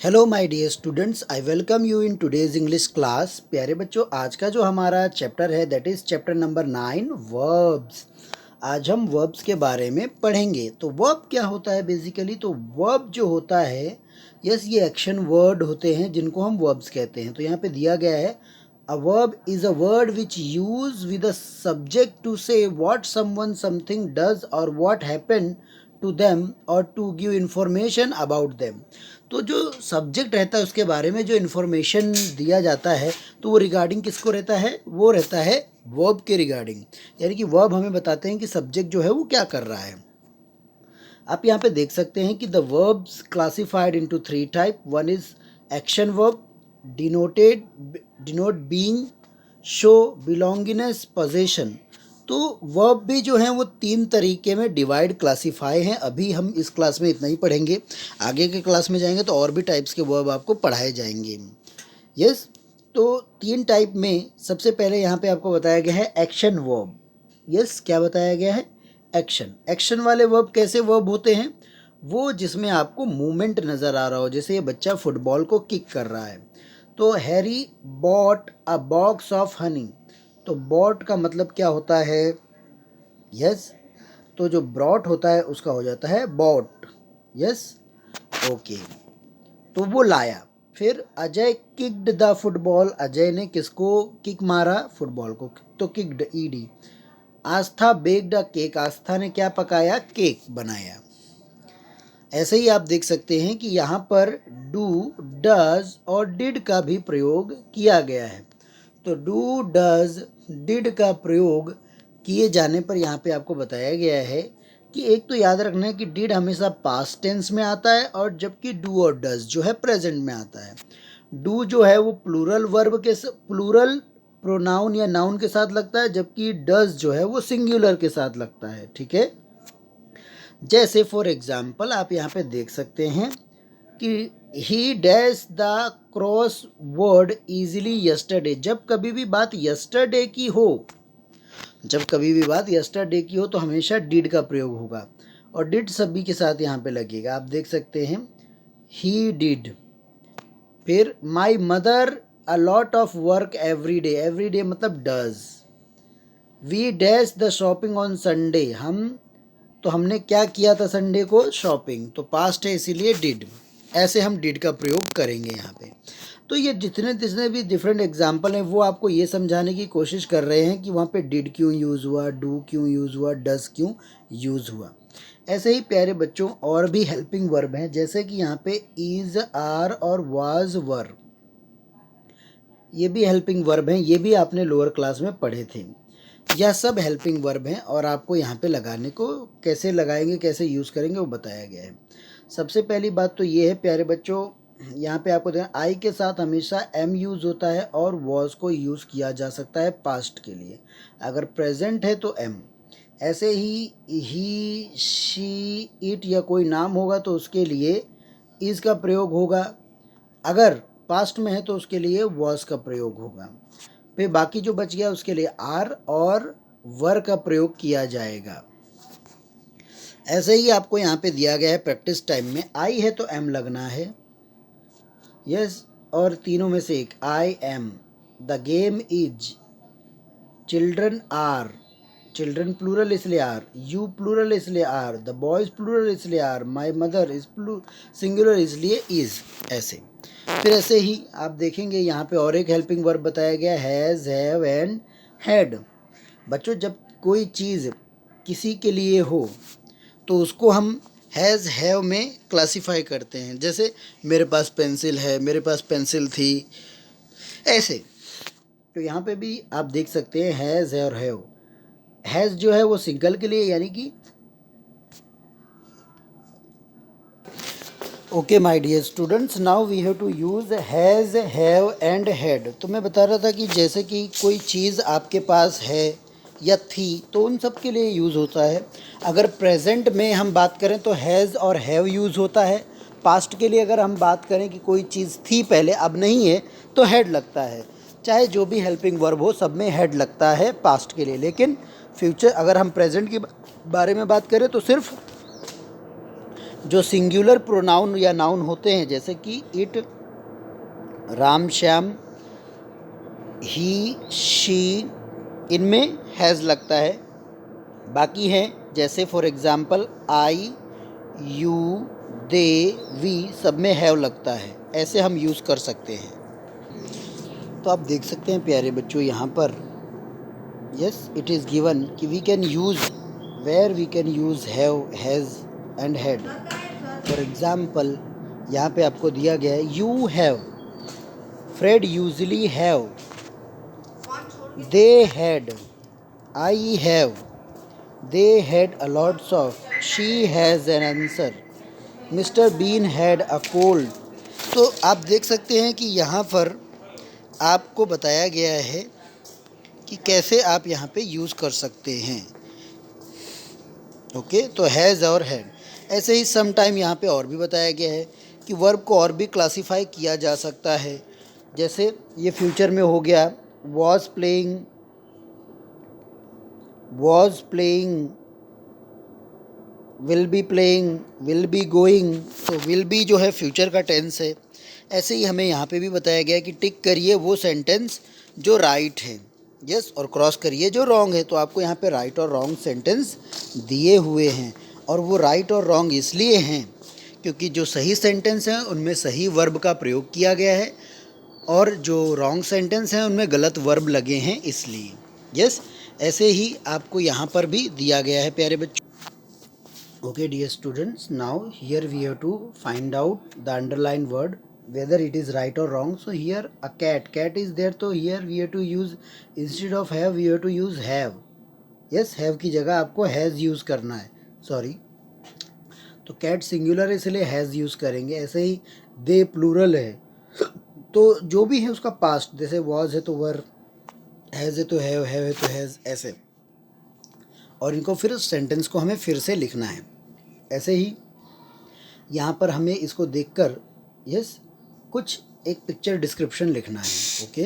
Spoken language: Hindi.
Hello my dear students, I welcome you in today's English class. प्यारे बच्चों, आज का जो हमारा चैप्टर है that is chapter number 9 verbs. आज हम वर्ब्स के बारे में पढ़ेंगे। तो वर्ब क्या होता है बेसिकली? तो वर्ब जो होता है, यस, ये एक्शन वर्ड होते हैं जिनको हम वर्ब्स कहते हैं। तो यहाँ पे दिया गया है, a verb is a word which use with a subject to say what someone something does और व्हाट हैपन टू देम और to give information about them. तो जो सब्जेक्ट रहता है उसके बारे में जो इन्फॉर्मेशन दिया जाता है, तो वो रिगार्डिंग किसको रहता है? वो रहता है वर्ब के रिगार्डिंग। यानी कि वर्ब हमें बताते हैं कि सब्जेक्ट जो है वो क्या कर रहा है। आप यहाँ पे देख सकते हैं कि the verbs classified into 3 type. One is action verb, denote being, show belongingness, possession. तो वर्ब भी जो हैं वो 3 तरीके में डिवाइड क्लासीफाई हैं। अभी हम इस क्लास में इतना ही पढ़ेंगे। आगे के क्लास में जाएंगे तो और भी टाइप्स के वर्ब आपको पढ़ाए जाएंगे। यस, तो 3 टाइप में सबसे पहले यहाँ पे आपको बताया गया है एक्शन वर्ब। यस, क्या बताया गया है? एक्शन। एक्शन वाले वर्ब कैसे वर्ब होते हैं? वो जिसमें आपको मूवमेंट नज़र आ रहा हो। जैसे ये बच्चा फुटबॉल को किक कर रहा है, तो Harry bought a box of honey. तो बॉट का मतलब क्या होता है? यस, तो जो ब्रॉट होता है उसका हो जाता है बॉट। यस, ओके, तो वो लाया। फिर Ajay kicked the football. Ajay ने किसको किक मारा? फुटबॉल को। तो kicked, ED. Aastha baked a cake. Aastha ने क्या पकाया? केक बनाया। ऐसे ही आप देख सकते हैं कि यहाँ पर डू, डज और डिड का भी प्रयोग किया गया है। तो डू, डज, डिड का प्रयोग किए जाने पर यहाँ पे आपको बताया गया है कि एक तो याद रखना है कि डिड हमेशा पास्ट टेंस में आता है, और जबकि डू और डज जो है प्रेजेंट में आता है। डू जो है वो प्लूरल वर्ब के प्लूरल प्रोनाउन या नाउन के साथ लगता है, जबकि डज जो है वो सिंगुलर के साथ लगता है। ठीक है, जैसे फॉर एग्जाम्पल आप यहाँ पे देख सकते हैं कि ही dash the cross word easily yesterday. जब कभी भी बात यस्टरडे की हो, जब कभी भी बात यस्टरडे की हो तो हमेशा डिड का प्रयोग होगा, और डिड सभी के साथ यहाँ पे लगेगा। आप देख सकते हैं ही डिड। फिर my mother a lot of work every day. Every day मतलब does. We dash the shopping on Sunday. तो हमने क्या किया था संडे को? शॉपिंग। तो पास्ट है इसीलिए डिड। ऐसे हम डिड का प्रयोग करेंगे यहाँ पे। तो ये जितने जितने भी डिफरेंट एग्जाम्पल हैं वो आपको ये समझाने की कोशिश कर रहे हैं कि वहाँ पे डिड क्यों यूज़ हुआ, डू क्यों यूज़ हुआ, डज क्यों यूज़ हुआ। ऐसे ही प्यारे बच्चों और भी हेल्पिंग वर्ब हैं, जैसे कि यहाँ पे इज़, आर और वाज, वर। ये भी हेल्पिंग वर्ब हैं। ये भी आपने लोअर क्लास में पढ़े थे। यह सब हेल्पिंग वर्ब हैं और आपको यहाँ पे लगाने को, कैसे लगाएंगे, कैसे यूज़ करेंगे, वो बताया गया है। सबसे पहली बात तो ये है प्यारे बच्चों, यहाँ पे आपको देखना, आई के साथ हमेशा एम यूज़ होता है और वॉज को यूज़ किया जा सकता है पास्ट के लिए। अगर प्रेजेंट है तो एम। ऐसे ही, शी, इट या कोई नाम होगा तो उसके लिए इज़ का प्रयोग होगा। अगर पास्ट में है तो उसके लिए वॉज का प्रयोग होगा। फिर बाकी जो बच गया उसके लिए आर और वर का प्रयोग किया जाएगा। ऐसे ही आपको यहाँ पे दिया गया है प्रैक्टिस टाइम में, आई है तो एम लगना है। यस, और तीनों में से एक, I am, the game is, children are, children plural इसलिए आर, यू प्लूरल इसलिए आर, द बॉयज प्लूरल इसलिए are, my mother is singular इसलिए इज। ऐसे फिर ऐसे ही आप देखेंगे यहाँ पे और एक हेल्पिंग वर्ब बताया गया, हैज़, हैव एंड हैड। बच्चों, जब कोई चीज़ किसी के लिए हो तो उसको हम हैज़, हैव में क्लासीफाई करते हैं। जैसे मेरे पास पेंसिल है, मेरे पास पेंसिल थी, ऐसे। तो यहाँ पे भी आप देख सकते हैं हैज़ है और हैव। हैज़ जो है वो सिंगल के लिए, यानी कि okay my dear students, now we have to use has, have and had. तो मैं बता रहा था कि जैसे कि कोई चीज़ आपके पास है या थी तो उन सब के लिए यूज़ होता है। अगर प्रेजेंट में हम बात करें तो हैज़ और हैव यूज़ होता है। पास्ट के लिए अगर हम बात करें कि कोई चीज़ थी पहले अब नहीं है तो हैड लगता है। चाहे जो भी हेल्पिंग वर्ब हो सब में हैड लगता है पास्ट के लिए। लेकिन फ्यूचर, अगर हम प्रेजेंट के बारे में बात करें तो सिर्फ जो सिंगुलर प्रोनाउन या नाउन होते हैं जैसे कि it, Ram Shyam, he, she, इनमें हैज़ लगता है। बाकी हैं जैसे for example I, you, they, we, सब में हैव लगता है। ऐसे हम यूज़ कर सकते हैं। तो आप देख सकते हैं प्यारे बच्चों यहाँ पर यस इट इज़ गिवन कि we can use where we can use have, has and had. For example यहाँ पे आपको दिया गया है you have, Fred usually have, they had, I have, they had a lots of, she has an answer, Mr. Bean had a cold। तो आप देख सकते हैं कि यहाँ पर आपको बताया गया है कि कैसे आप यहाँ पे यूज़ कर सकते हैं। ओके, तो हैज़ और हैड। ऐसे ही सम टाइम यहाँ पे और भी बताया गया है कि वर्ब को और भी क्लासीफाई किया जा सकता है। जैसे ये फ्यूचर में हो गया was playing, will be playing, will be going। तो will be जो है फ्यूचर का टेंस है। ऐसे ही हमें यहाँ पे भी बताया गया है कि टिक करिए वो सेंटेंस जो राइट है, यस, और क्रॉस करिए जो रॉन्ग है। तो आपको यहाँ पे राइट और रॉन्ग सेंटेंस दिए हुए हैं, और वो राइट और रॉन्ग इसलिए हैं क्योंकि जो सही सेंटेंस हैं उनमें सही वर्ब का प्रयोग किया गया है, और जो रॉन्ग सेंटेंस हैं उनमें गलत वर्ब लगे हैं इसलिए। यस, ऐसे ही आपको यहाँ पर भी दिया गया है प्यारे बच्चों। Okay dear students, now here we have to find out the underline word whether it is right और wrong. So here a cat is there, तो here we have to use instead of have we have to use have. Yes, have की जगह आपको हैज़ यूज़ करना है, सॉरी। तो कैट सिंगुलर है इसलिए हैज़ यूज़ करेंगे। ऐसे ही दे प्लूरल है, तो जो भी है उसका पास्ट, जैसे वॉज है तो वर, हैज़ है तो हैव है तो हैज़, ऐसे। और इनको फिर सेंटेंस को हमें फिर से लिखना है। ऐसे ही यहाँ पर हमें इसको देखकर यस कुछ एक पिक्चर डिस्क्रिप्शन लिखना है। ओके।